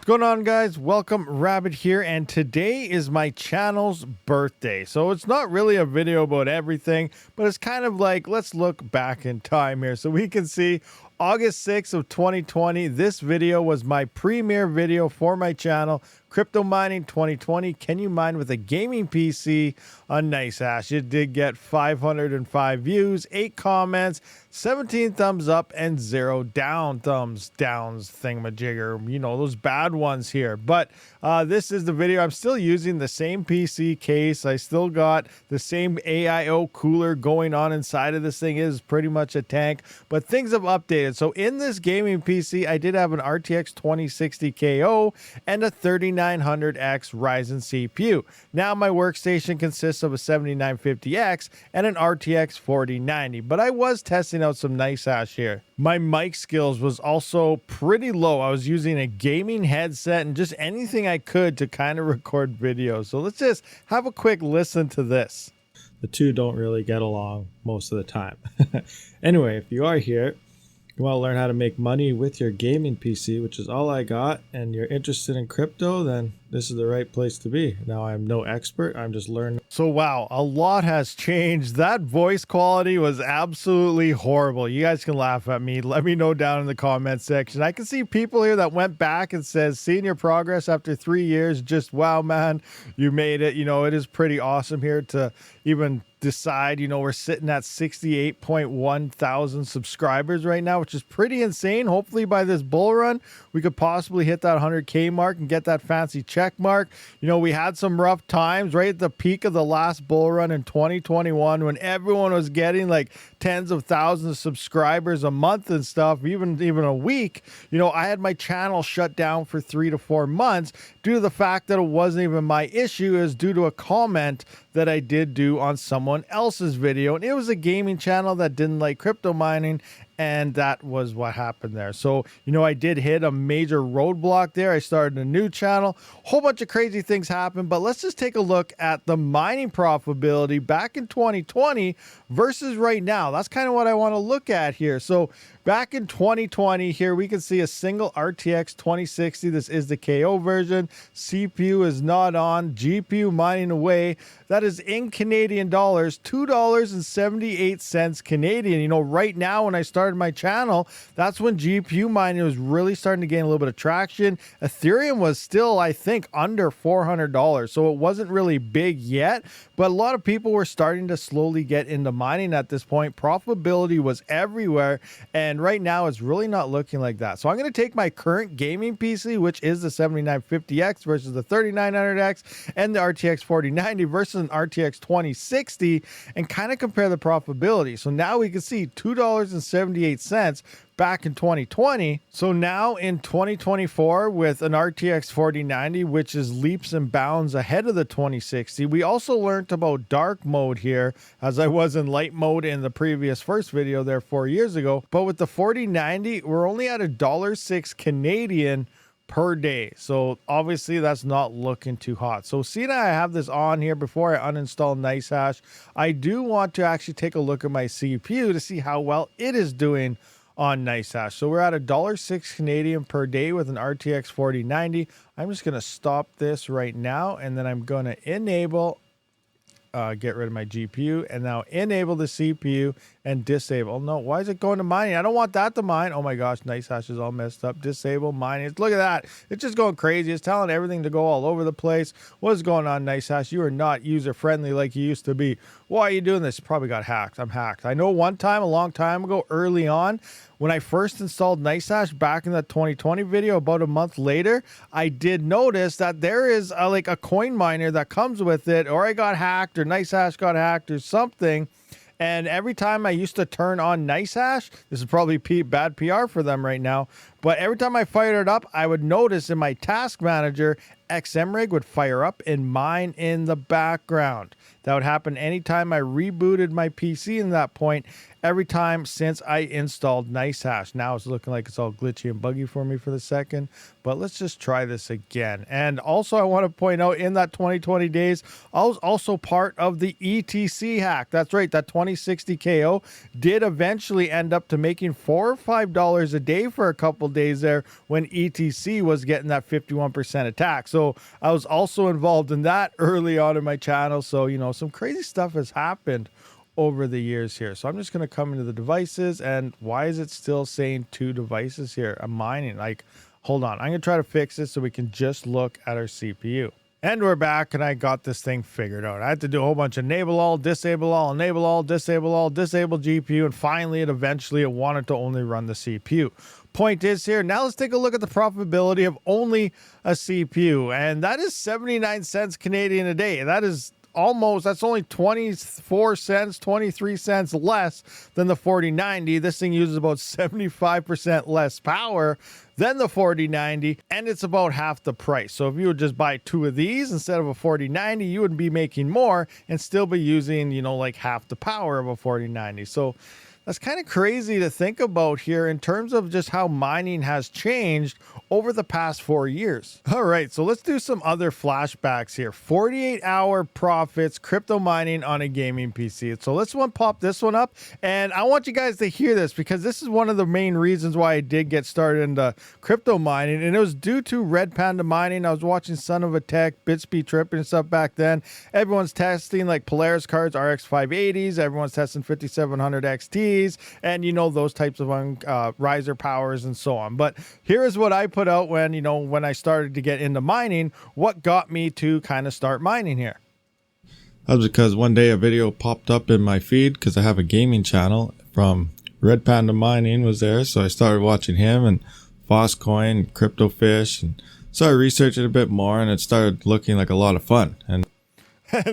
What's going on, guys? Welcome, Rabid here, and today is my channel's birthday. So it's not really a video about everything, but it's kind of like, let's look back in time here so we can see August 6th of 2020. This video was my premiere video for my channel, Crypto Mining 2020. Can you mine with a gaming PC on NiceHash? It did get 505 views, 8 comments, 17 thumbs up, and 0 thumbs downs thingamajigger. You know, those bad ones here. But this is the video. I'm still using the same PC case. I still got the same AIO cooler going on inside of this thing. It is pretty much a tank, but things have updated. So in this gaming PC, I did have an RTX 2060 KO and a 3900X Ryzen CPU. Now my workstation consists of a 7950X and an RTX 4090, but I was testing out some NiceHash here. My mic skills was also pretty low. I was using a gaming headset and just anything I could to kind of record videos. So let's just have a quick listen to this. The two don't really get along most of the time. Anyway, if you are here, you want to learn how to make money with your gaming PC, which is all I got, and you're interested in crypto, then this is the right place to be. Now, I'm no expert. I'm just learning. So, wow, a lot has changed. That voice quality was absolutely horrible. You guys can laugh at me. Let me know down in the comment section. I can see people here that went back and says, seeing your progress after 3 years, just wow, man, you made it. You know, it is pretty awesome here to even decide. You know, we're sitting at 68.1 thousand subscribers right now, which is pretty insane. Hopefully by this bull run, we could possibly hit that 100K mark and get that fancy check mark. You know, we had some rough times right at the peak of the last bull run in 2021 when everyone was getting like tens of thousands of subscribers a month and stuff, even a week. You know, I had my channel shut down for 3 to 4 months due to the fact that it wasn't even my issue. It was due to a comment that I did do on someone else's video, and it was a gaming channel that didn't like crypto mining, and that was what happened there. So, you know, I did hit a major roadblock there. I started a new channel. Whole bunch of crazy things happened, but let's just take a look at the mining profitability back in 2020 versus right now. That's kind of what I want to look at here. So back in 2020 here, we can see a single RTX 2060. This is the KO version. CPU is not on. GPU mining away. That is in Canadian dollars, $2.78 Canadian. You know, right now when I started my channel, that's when GPU mining was really starting to gain a little bit of traction. Ethereum was still, I think, under $400. So it wasn't really big yet, but a lot of people were starting to slowly get into mining at this point. Profitability was everywhere, and right now it's really not looking like that. So I'm going to take my current gaming PC, which is the 7950X versus the 3900X and the RTX 4090 versus an RTX 2060, and kind of compare the profitability. So now we can see $2.78 back in 2020. So now in 2024 with an RTX 4090, which is leaps and bounds ahead of the 2060. We also learned about dark mode here, as I was in light mode in the previous first video there 4 years ago. But with the 4090, we're only at $1.06 Canadian per day. So obviously that's not looking too hot. So seeing I have this on here before I uninstall NiceHash, I do want to actually take a look at my CPU to see how well it is doing on NiceHash. So we're at $1.06 Canadian per day with an RTX 4090. I'm just going to stop this right now, and then I'm going to enable get rid of my GPU, and now enable the CPU and disable. No, why is it going to mining? I don't want that to mine. Oh my gosh, NiceHash is all messed up. Disable mining. Look at that. It's just going crazy. It's telling everything to go all over the place. What is going on, NiceHash? You are not user friendly like you used to be. Why are you doing this? Probably got hacked. I'm hacked. I know one time, a long time ago, early on, when I first installed NiceHash back in that 2020 video, about a month later, I did notice that there is like a coin miner that comes with it, or I got hacked, or NiceHash got hacked, or something. And every time I used to turn on NiceHash, this is probably bad PR for them right now, but every time I fired it up, I would notice in my task manager, XM rig would fire up and mine in the background. That would happen anytime I rebooted my PC in that point, every time since I installed NiceHash. Now it's looking like it's all glitchy and buggy for me for the second, but let's just try this again. And also I want to point out, in that 2020 days, I was also part of the ETC hack. That's right, that 2060 KO did eventually end up to making $4 or $5 a day for a couple days there when ETC was getting that 51% attack. So I was also involved in that early on in my channel. So, you know, some crazy stuff has happened over the years here. So I'm just going to come into the devices, and why is it still saying 2 devices here? I'm mining. Like, hold on. I'm going to try to fix this so we can just look at our CPU. And we're back, and I got this thing figured out. I had to do a whole bunch of enable all, disable all, enable all, disable GPU, and finally it wanted to only run the CPU. Point is here, now let's take a look at the profitability of only a CPU, and that is 79 cents Canadian a day. That's only 24 cents, 23 cents less than the 4090. This thing uses about 75% less power than the 4090, and it's about half the price. So if you would just buy 2 of these instead of a 4090, you would be making more and still be using, you know, like half the power of a 4090. So that's kind of crazy to think about here in terms of just how mining has changed over the past 4 years. All right, so let's do some other flashbacks here. 48-hour profits, crypto mining on a gaming PC. So let's pop this one up, and I want you guys to hear this because this is one of the main reasons why I did get started into crypto mining, and it was due to Red Panda mining. I was watching Son of a Tech, Bitsby tripping and stuff back then. Everyone's testing like Polaris cards, RX 580s. Everyone's testing 5700 XT. And you know, those types of riser powers and so on. But here is what I put out when I started to get into mining, what got me to kind of start mining here. That was because one day a video popped up in my feed because I have a gaming channel from Red Panda Mining was there. So I started watching him and Fosscoin, CryptoFish, and started researching a bit more, and it started looking like a lot of fun. And,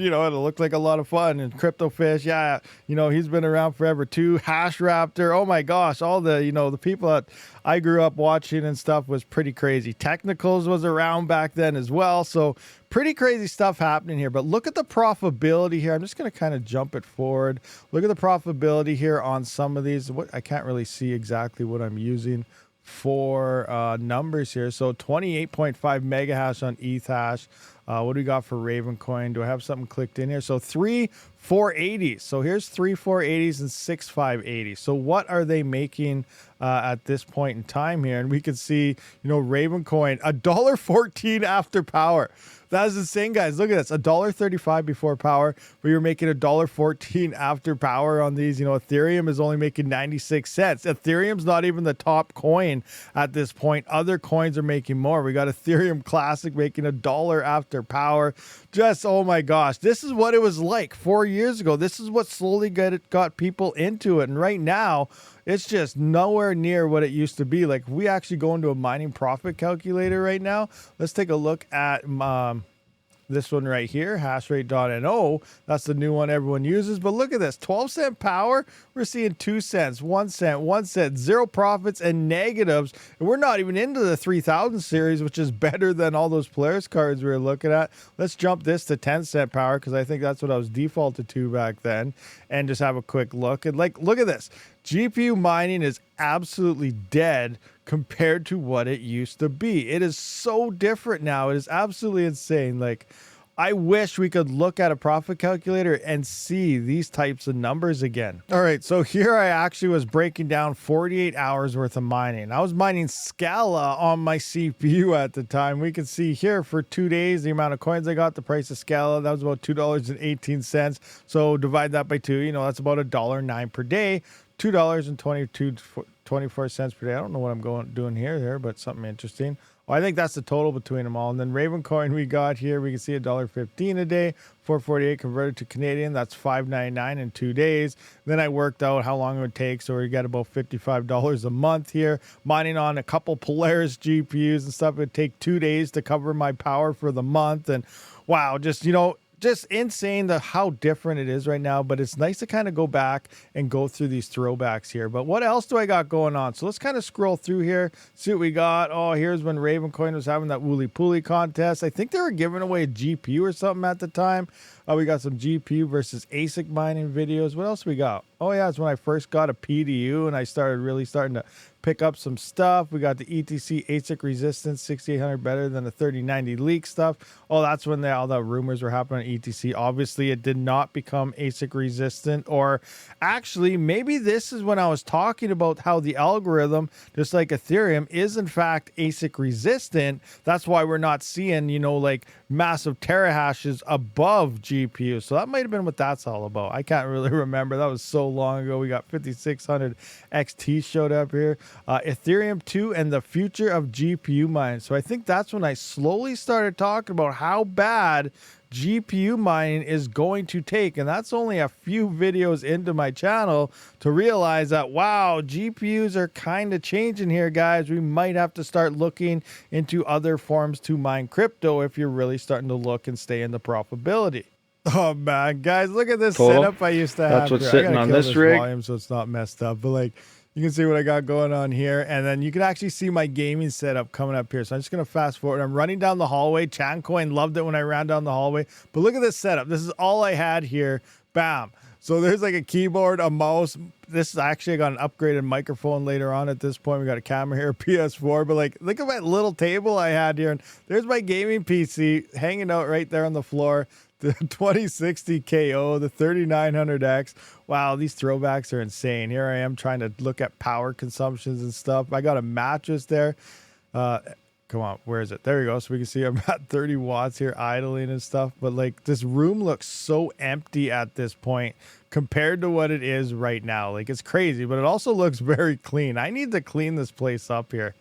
you know, it looked like a lot of fun. And CryptoFish, yeah, you know, he's been around forever too. Hash Raptor, oh my gosh, all the, you know, the people that I grew up watching and stuff was pretty crazy. Technicals was around back then as well. So pretty crazy stuff happening here. But look at the profitability here. I'm just going to kind of jump it forward. Look at the profitability here on some of these. I can't really see exactly what I'm using for numbers here. So 28.5 mega hash on ETH hash. What do we got for Ravencoin? Do I have something clicked in here? So 3 480s. So here's 3 480s and 6 580s. So what are they making at this point in time here? And we can see, you know, Ravencoin, $1.14 after power. That is insane, guys. Look at this, $1.35 before power, but you're making $1.14 after power on these. You know, Ethereum is only making 96 cents. Ethereum's not even the top coin at this point. Other coins are making more. We got Ethereum Classic making $1 after power. Just, oh my gosh, this is what it was like 4 years ago. This is what slowly got people into it. And right now, it's just nowhere near what it used to be. Like, if we actually go into a mining profit calculator right now, let's take a look at this one right here, hashrate.no. That's the new one everyone uses. But look at this, 12-cent power. We're seeing 2 cents, 1 cent, 1 cent, zero profits and negatives. And we're not even into the 3000 series, which is better than all those Polaris cards we were looking at. Let's jump this to 10-cent power because I think that's what I was defaulted to back then, and just have a quick look. And like, look at this. GPU mining is absolutely dead compared to what it used to be. It is so different now. It is absolutely insane. Like, I wish we could look at a profit calculator and see these types of numbers again. All right, so here I actually was breaking down 48 hours worth of mining. I was mining Scala on my CPU at the time. We can see here for 2 days the amount of coins I got, the price of Scala, that was about $2.18. So divide that by 2, you know, that's about $1.09 per day. $2.24 per day. I don't know what I'm doing here, but something interesting. Well, I think that's the total between them all. And then Ravencoin we got here, we can see $1.15 a day, 448 converted to Canadian. That's $5.99 in 2 days. Then I worked out how long it would take. So we got about $55 a month here. Mining on a couple Polaris GPUs and stuff. It would take 2 days to cover my power for the month. And wow, just, you know, just insane how different it is right now, but it's nice to kind of go back and go through these throwbacks here. But what else do I got going on? So let's kind of scroll through here, see what we got. Oh, here's when Ravencoin was having that Wooly Pooly contest. I think they were giving away a GPU or something at the time. We got some GPU versus ASIC mining videos. What else we got? Oh yeah, it's when I first got a PDU and I started to pick up some stuff. We got the ETC ASIC resistance 6800 better than the 3090 leak stuff. Oh, that's when all the rumors were happening on ETC. Obviously, it did not become ASIC resistant, or actually, maybe this is when I was talking about how the algorithm, just like Ethereum, is in fact ASIC resistant. That's why we're not seeing, like massive terahashes above GPU. So that might have been what that's all about. I can't really remember. That was so long ago. We got 5600 XT showed up here. Ethereum 2 and the future of GPU mining. So I think that's when I slowly started talking about how bad GPU mining is going to take. And that's only a few videos into my channel to realize that, wow, GPUs are kind of changing here, guys. We might have to start looking into other forms to mine crypto if you're really starting to look and stay in the profitability. Oh man, guys, look at this setup I used to have. That's what's sitting on this rig. Volume so it's not messed up, but like you can see what I got going on here, and then you can actually see my gaming setup coming up here. So I'm just gonna fast forward. I'm running down the hallway. Chancoin loved it when I ran down the hallway, but look at this setup. This is all I had here. Bam. So there's like a keyboard, a mouse. This is actually, I got an upgraded microphone later on at this point. We got a camera here, PS4, but like, look at my little table I had here. And there's my gaming PC hanging out right there on the floor. The 2060 KO, the 3900X. Wow, these throwbacks are insane. Here I am trying to look at power consumptions and stuff. I got a mattress there. Come on, where is it? There we go. So we can see I'm at 30 watts here idling and stuff. But like this room looks so empty at this point compared to what it is right now. Like it's crazy, but it also looks very clean. I need to clean this place up here.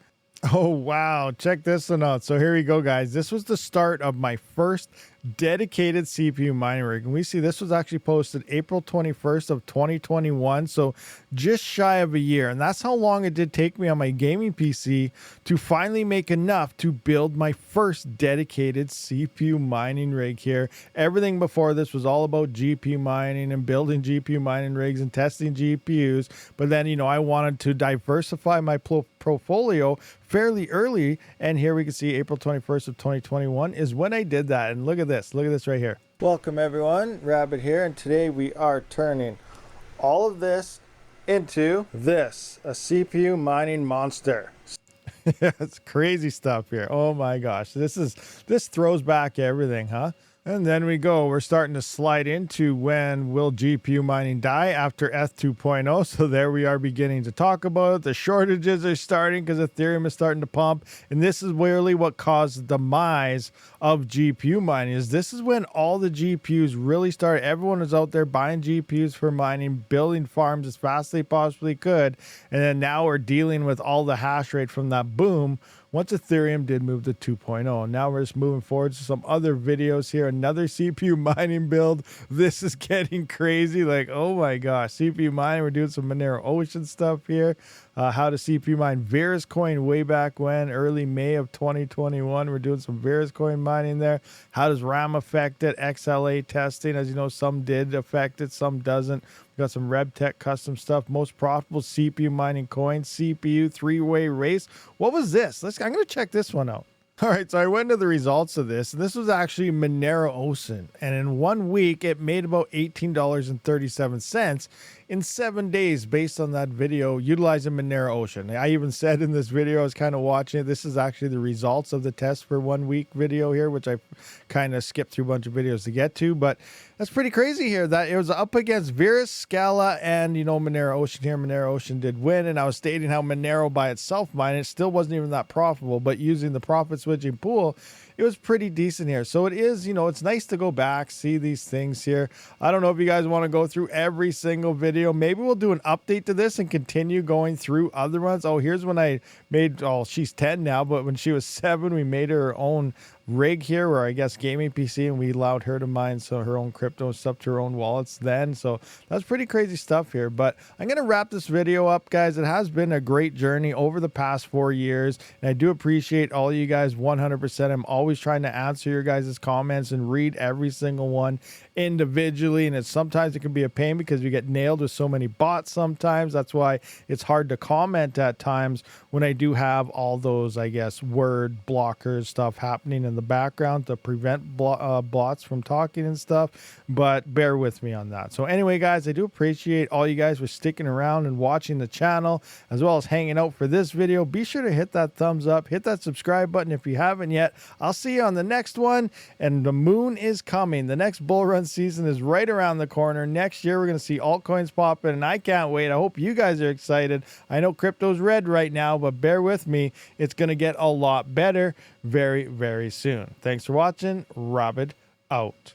Oh, wow. Check this one out. So here we go, guys. This was the start of my first dedicated CPU mining rig. And we see this was actually posted April 21st of 2021. So just shy of a year. And that's how long it did take me on my gaming PC to finally make enough to build my first dedicated CPU mining rig here. Everything before this was all about GPU mining and building GPU mining rigs and testing GPUs. But then, I wanted to diversify my portfolio fairly early, and here we can see April 21st of 2021 is when I did that. And look at this right here. Welcome everyone, Rabid here, and today we are turning all of this into this, a CPU mining monster. It's crazy stuff here. Oh my gosh, this throws back everything, huh? And then we're starting to slide into when will GPU mining die after ETH 2.0. So there we are beginning to talk about it. The shortages are starting because Ethereum is starting to pump. And this is really what caused the demise of GPU mining. This is when all the GPUs really started. Everyone was out there buying GPUs for mining, building farms as fast as they possibly could. And then now we're dealing with all the hash rate from that boom once Ethereum did move to 2.0. And now we're just moving forward to some other videos here. Another CPU mining build. This is getting crazy. Like, oh my gosh, CPU mining. We're doing some Monero Ocean stuff here. How to CPU mine Virus coin way back when, early May of 2021. We're doing some Virus coin mining there. How does RAM affect it? XLA testing. As you know, some did affect it, some doesn't. We got some RebTech custom stuff. Most profitable CPU mining coin. CPU three-way race. What was this? I'm going to check this one out. All right, so I went to the results of this, and this was actually Monero Ocean. And in 1 week, it made about $18.37 in 7 days based on that video utilizing Monero Ocean. I even said in this video, I was kind of watching it, this is actually the results of the test for 1 week video here, which I kind of skipped through a bunch of videos to get to. But that's pretty crazy here that it was up against Virus, Scala, and, Monero Ocean here. Monero Ocean did win, and I was stating how Monero by itself mining, it still wasn't even that profitable, but using the profit switching pool, it was pretty decent here. So it is, it's nice to go back, see these things here. I don't know if you guys want to go through every single video. Maybe we'll do an update to this and continue going through other ones. Oh, here's when I made, she's 10 now, but when she was 7, we made her own rig here, where I guess gaming PC, and we allowed her to mine her own crypto and stuff to her own wallets then. So that's pretty crazy stuff here. But I'm going to wrap this video up, guys. It has been a great journey over the past 4 years, and I do appreciate all you guys 100%. I'm always always trying to answer your guys' comments and read every single one individually. And sometimes it can be a pain because we get nailed with so many bots sometimes. That's why it's hard to comment at times when I do have all those, I guess, word blockers stuff happening in the background to prevent bots from talking and stuff. But bear with me on that. So anyway, guys, I do appreciate all you guys for sticking around and watching the channel, as well as hanging out for this video. Be sure to hit that thumbs up, hit that subscribe button if you haven't yet. I'll see you on the next one. And the moon is coming. The next bull run season is right around the corner. Next year, we're going to see altcoins pop in, and I can't wait. I hope you guys are excited. I know crypto's red right now, but bear with me. It's going to get a lot better very, very soon. Thanks for watching. Rabid out.